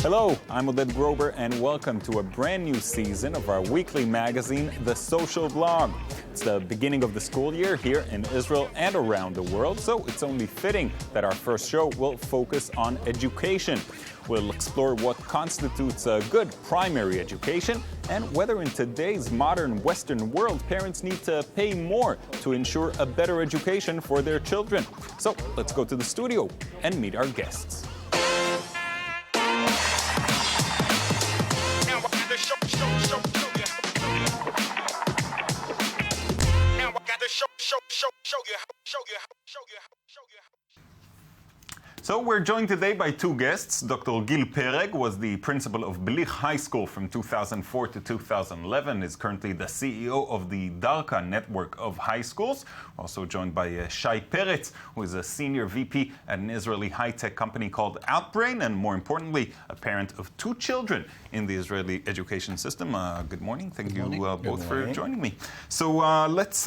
Hello, I'm Oded Grober, and welcome to a brand new season of our weekly magazine, The Social Blog. It's the beginning of the school year here in Israel and around the world, so it's only fitting that our first show will focus on education. We'll explore what constitutes a good primary education and whether in today's modern Western world parents need to pay more to ensure a better education for their children. So let's go to the studio and meet our guests. So we're joined today by two guests. Dr.Gil Pereg was the principal of Belich High School from 2004 to 2011, is currently the CEO of the Darka network of high schools. Also joined by Shai Peretz, who is a senior VP at an Israeli high-tech company called Outbrain, and more importantly, a parent of two children in the Israeli education system. Good morning. Thank you both for joining me. So let's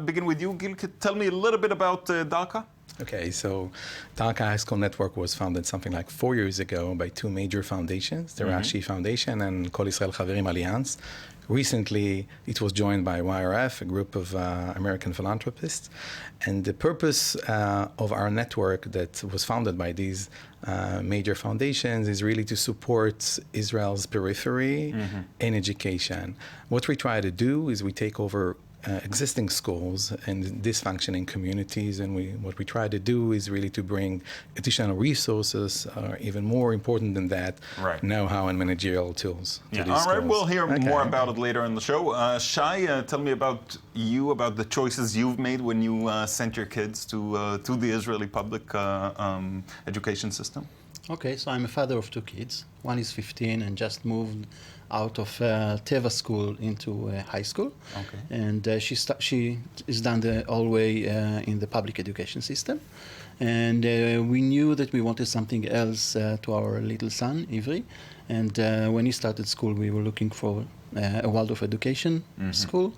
begin with you, Gil. Tell me a little bit about Darka. Okay, so Darka High School Network was founded something like 4 years ago by two major foundations, the Rashi Foundation and Kol Israel Chaverim Alliance. Recently, it was joined by YRF, a group of American philanthropists. And the purpose of our network that was founded by these major foundations is really to support Israel's periphery in education. What we try to do is we take over existing schools and dysfunctioning communities, and what we try to do is really to bring additional resources, or even more important than that, know-how and managerial tools to these all right, schools. We'll hear more about it later in the show. Shai, tell me about you, about the choices you've made when you sent your kids to the Israeli public education system. Okay, so I'm a father of two kids. One is 15 and just moved out of Teva school into high school. Okay. And she is done the all way in the public education system. And we knew that we wanted something else to our little son, Ivri. And when he started school, we were looking for a Waldorf education school.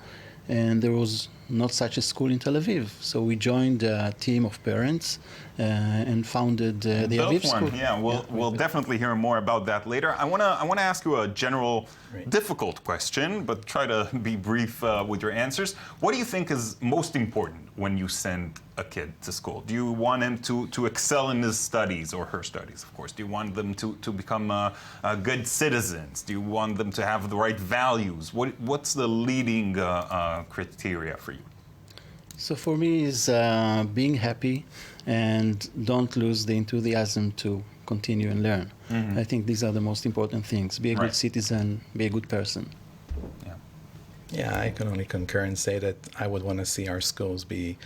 And there was not such a school in Tel Aviv. So we joined a team of parents and founded the Aviv School. Yeah, we'll definitely hear more about that later. I want to ask you a general, difficult question, but try to be brief with your answers. What do you think is most important when you send a kid to school? Do you want him to excel in his studies, or her studies, of course? Do you want them to become good citizens? Do you want them to have the right values? What's the leading criteria for you? So for me is being happy and don't lose the enthusiasm to continue and learn. I think these are the most important things. Be a good citizen, be a good person. Yeah, I can only concur and say that I would want to see our schools be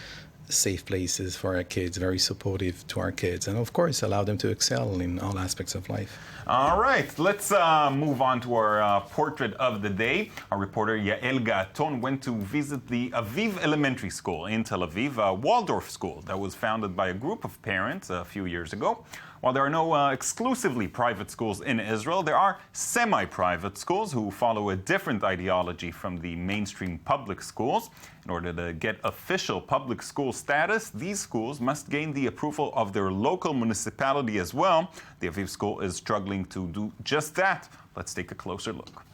safe places for our kids, very supportive to our kids, and of course allow them to excel in all aspects of life. All right, let's move on to our portrait of the day. Our reporter Yael Gaton went to visit the Aviv Elementary School in Tel Aviv, a Waldorf school that was founded by a group of parents a few years ago. While there are no exclusively private schools in Israel, there are semi-private schools who follow a different ideology from the mainstream public schools. In order to get official public school status, these schools must gain the approval of their local municipality as well. The Aviv School is struggling to do just that. Let's take a closer look.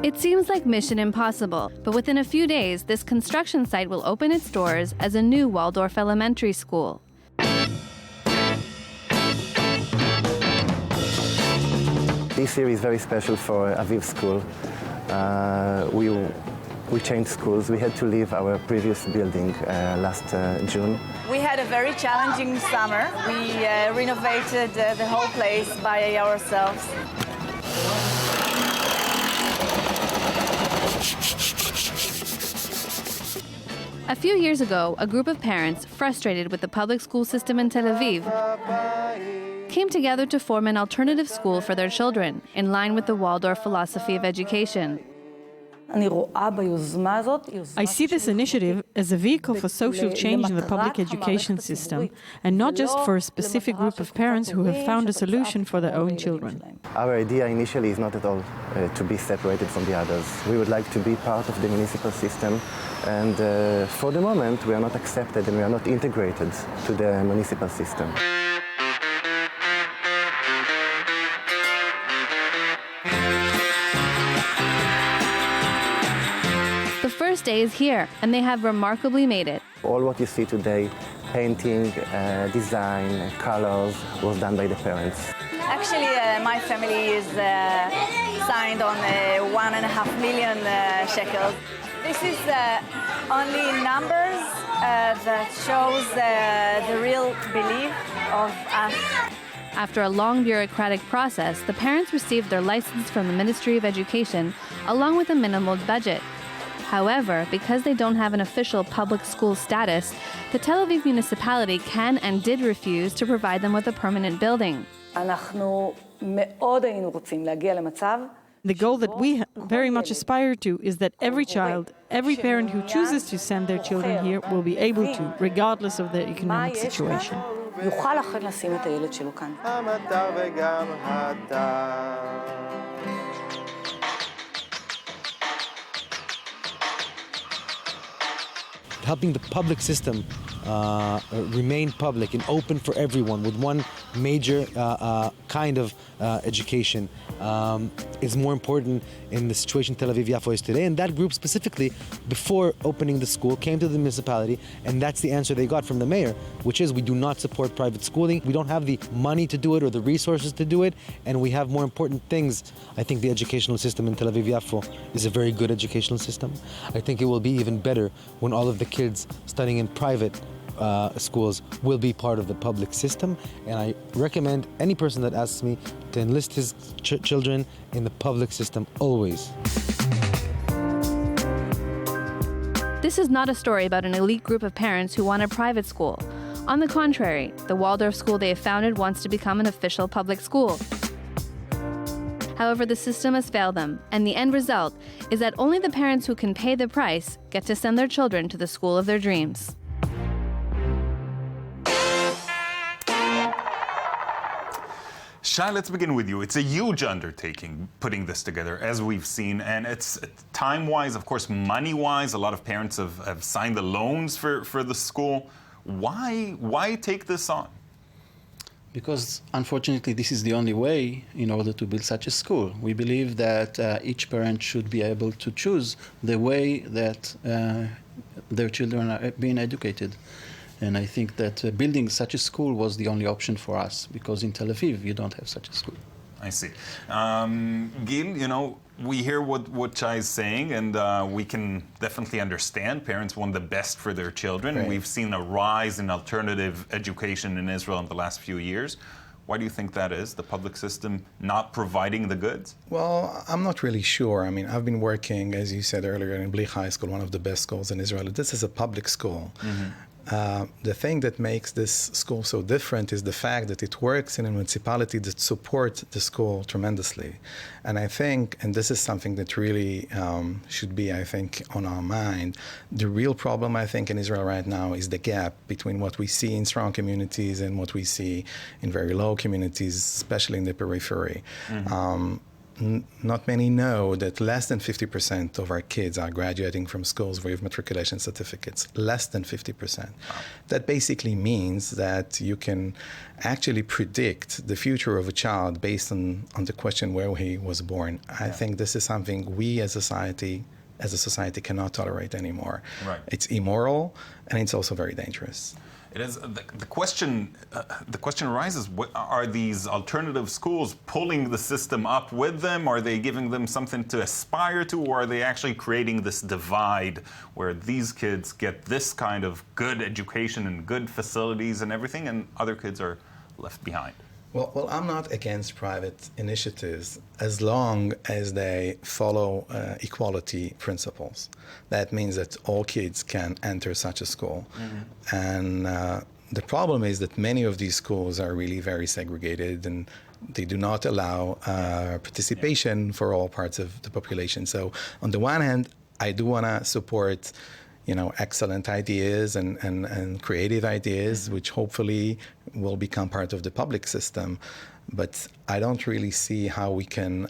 It seems like mission impossible, but within a few days, this construction site will open its doors as a new Waldorf elementary school. This year is very special for Aviv School. We changed schools. We had to leave our previous building last June. We had a very challenging summer. We renovated the whole place by ourselves. A few years ago, a group of parents, frustrated with the public school system in Tel Aviv, came together to form an alternative school for their children, in line with the Waldorf philosophy of education. I see this initiative as a vehicle for social change in the public education system, and not just for a specific group of parents who have found a solution for their own children. Our idea initially is not at all to be separated from the others. We would like to be part of the municipal system, and for the moment we are not accepted and we are not integrated to the municipal system. The first day is here, and they have remarkably made it. All what you see today, painting, design, colors, was done by the parents. Actually, my family is signed on 1.5 million shekels. This is only numbers that shows the real belief of us. After a long bureaucratic process, the parents received their license from the Ministry of Education, along with a minimal budget. However, because they don't have an official public school status, the Tel Aviv municipality can and did refuse to provide them with a permanent building. The goal that we very much aspire to is that every child, every parent who chooses to send their children here will be able to, regardless of their economic situation. Helping the public system remain public and open for everyone with one major kind of education is more important in the situation Tel Aviv Yafo is today. And that group specifically, before opening the school, came to the municipality, and that's the answer they got from the mayor, which is we do not support private schooling. We don't have the money to do it or the resources to do it, and we have more important things. I think the educational system in Tel Aviv Yafo is a very good educational system. I think it will be even better when all of the kids studying in private schools will be part of the public system, and I recommend any person that asks me to enlist his children in the public system always. This is not a story about an elite group of parents who want a private school. On the contrary, the Waldorf school they have founded wants to become an official public school. However, the system has failed them, and the end result is that only the parents who can pay the price get to send their children to the school of their dreams. Shai, let's begin with you. It's a huge undertaking putting this together, as we've seen, and it's time-wise, of course, money-wise. A lot of parents have signed the loans for the school. Why take this on? Because, unfortunately, this is the only way in order to build such a school. We believe that each parent should be able to choose the way that their children are being educated. And I think that building such a school was the only option for us, because in Tel Aviv, you don't have such a school. I see. Gil, we hear what Shai is saying, and we can definitely understand parents want the best for their children. Right. We've seen a rise in alternative education in Israel in the last few years. Why do you think that is, the public system not providing the goods? Well, I'm not really sure. I mean, I've been working, as you said earlier, in Blich High School, one of the best schools in Israel. This is a public school. Mm-hmm. The thing that makes this school so different is the fact that it works in a municipality that supports the school tremendously. And I think, and this is something that really should be, I think, on our mind, the real problem, I think, in Israel right now is the gap between what we see in strong communities and what we see in very low communities, especially in the periphery. Mm-hmm. Not many know that less than 50% of our kids are graduating from schools with matriculation certificates. Less than 50%. Wow. That basically means that you can actually predict the future of a child based on the question where he was born. I think this is something we as a society cannot tolerate anymore. Right. It's immoral, and it's also very dangerous. It is. The question arises: are these alternative schools pulling the system up with them? Are they giving them something to aspire to, or are they actually creating this divide where these kids get this kind of good education and good facilities and everything, and other kids are left behind? Well, I'm not against private initiatives as long as they follow equality principles. That means that all kids can enter such a school. Mm-hmm. And the problem is that many of these schools are really very segregated, and They do not allow participation for all parts of the population. So on the one hand, I do want to support, excellent ideas and creative ideas, which hopefully will become part of the public system. But I don't really see how we can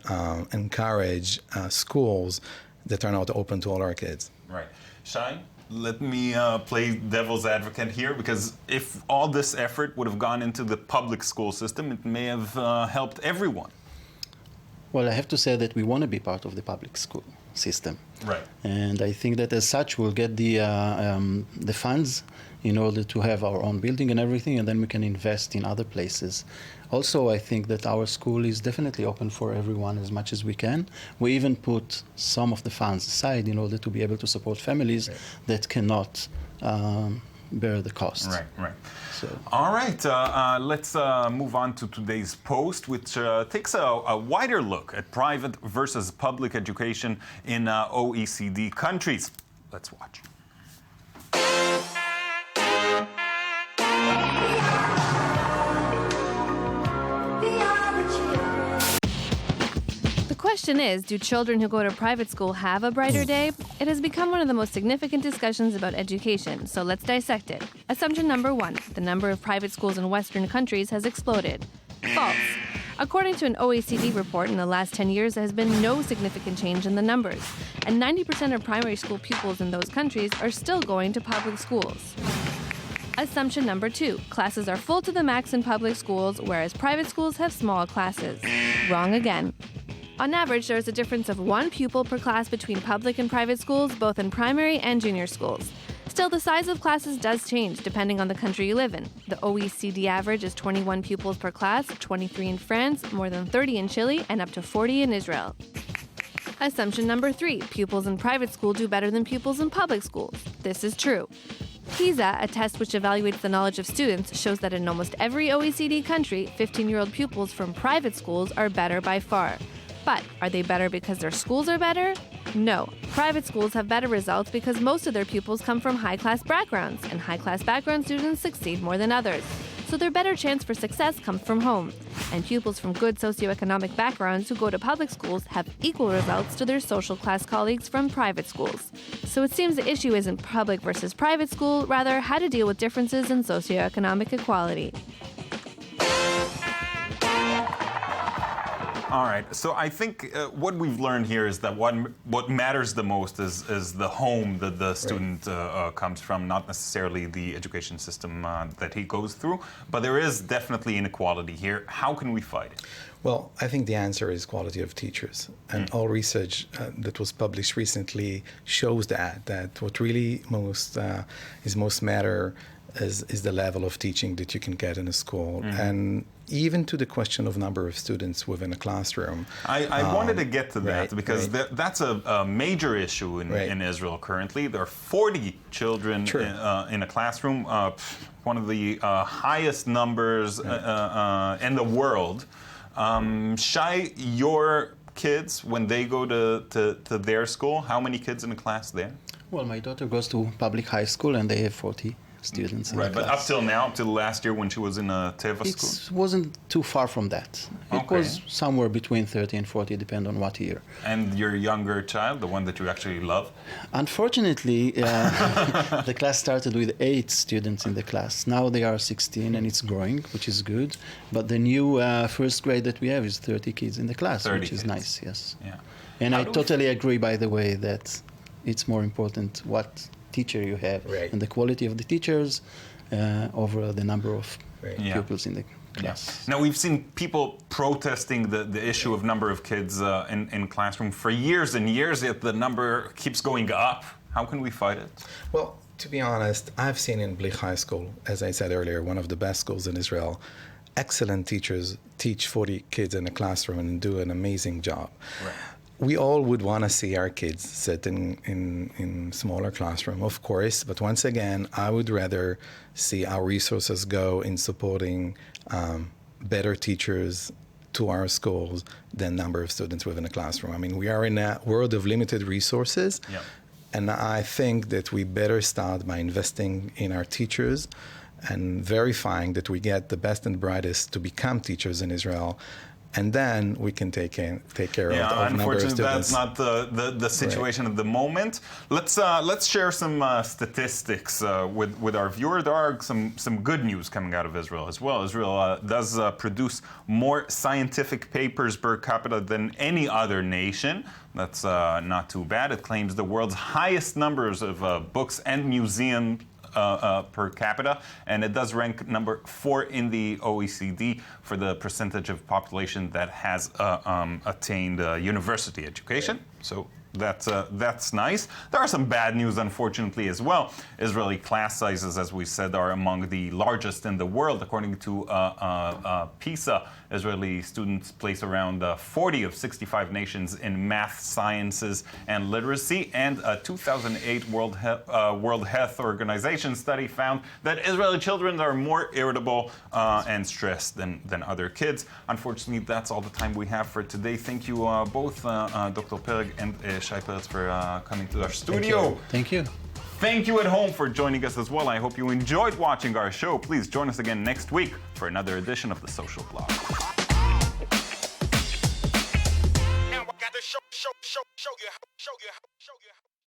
encourage schools that are not open to all our kids. Right. Shai, let me play devil's advocate here, because if all this effort would have gone into the public school system, it may have helped everyone. Well, I have to say that we want to be part of the public school system. Right. And I think that as such, we'll get the funds in order to have our own building and everything, and then we can invest in other places. Also, I think that our school is definitely open for everyone as much as we can. We even put some of the funds aside in order to be able to support families that cannot bear the cost. Right. So. All right, let's move on to today's post, which takes a wider look at private versus public education in OECD countries. Let's watch. The question is, do children who go to private school have a brighter day? It has become one of the most significant discussions about education, so let's dissect it. Assumption number 1, the number of private schools in Western countries has exploded. False. According to an OECD report, in the last 10 years, there has been no significant change in the numbers, and 90% of primary school pupils in those countries are still going to public schools. Assumption number 2, classes are full to the max in public schools, whereas private schools have small classes. Wrong again. On average, there is a difference of 1 pupil per class between public and private schools, both in primary and junior schools. Still, the size of classes does change depending on the country you live in. The OECD average is 21 pupils per class, 23 in France, more than 30 in Chile, and up to 40 in Israel. Assumption number 3, pupils in private school do better than pupils in public schools. This is true. PISA, a test which evaluates the knowledge of students, shows that in almost every OECD country, 15-year-old pupils from private schools are better by far. But are they better because their schools are better? No. Private schools have better results because most of their pupils come from high-class backgrounds, and high-class background students succeed more than others. So their better chance for success comes from home. And pupils from good socioeconomic backgrounds who go to public schools have equal results to their social class colleagues from private schools. So it seems the issue isn't public versus private school, rather how to deal with differences in socioeconomic equality. All right. So I think what we've learned here is that what matters the most is the home that the student comes from, not necessarily the education system that he goes through. But there is definitely inequality here. How can we fight it? Well, I think the answer is quality of teachers. And all research that was published recently shows that what really most matter is the level of teaching that you can get in a school. And even to the question of number of students within a classroom. I wanted to get to that because that's a major issue in Israel currently. There are 40 children in a classroom, one of the highest numbers in the world. Shai, your kids, when they go to their school, how many kids in a class there? Well, my daughter goes to public high school and they have 40 students in the class. But up till now, up till last year when she was in a Teva school? It wasn't too far from that. It was somewhere between 30 and 40, depending on what year. And your younger child, the one that you actually love? Unfortunately, the class started with 8 students in the class. Now they are 16 and it's growing, which is good. But the new first grade that we have is 30 kids in the class, which is nice, yes. Yeah. And I totally agree, by the way, that it's more important what teacher you have and the quality of the teachers over the number of pupils in the class. Now, we've seen people protesting the issue of number of kids in classroom for years and years, yet the number keeps going up. How can we fight it? Well, to be honest, I've seen in Blich High School, as I said earlier, one of the best schools in Israel, excellent teachers teach 40 kids in a classroom and do an amazing job. We all would want to see our kids sit in smaller classroom, of course, but once again, I would rather see our resources go in supporting better teachers to our schools than number of students within a classroom. I mean, we are in a world of limited resources, and I think that we better start by investing in our teachers and verifying that we get the best and brightest to become teachers in Israel. And then we can take care of number of students. Unfortunately, that's not the situation at the moment. Let's share some statistics with our viewer. There are some good news coming out of Israel as well. Israel does produce more scientific papers per capita than any other nation. That's not too bad. It claims the world's highest numbers of books and museums per capita, and it does rank number 4 in the OECD for the percentage of population that has attained university education. So that's nice. There are some bad news, unfortunately, as well. Israeli class sizes, as we said, are among the largest in the world. According to PISA, Israeli students place around 40 of 65 nations in math, sciences, and literacy. And a 2008 World Health Organization study found that Israeli children are more irritable and stressed than other kids. Unfortunately, that's all the time we have for today. Thank you both, Dr. Pereg and Shai Peretz, for coming to our studio. Thank you. Thank you at home for joining us as well. I hope you enjoyed watching our show. Please join us again next week for another edition of The Social Blog.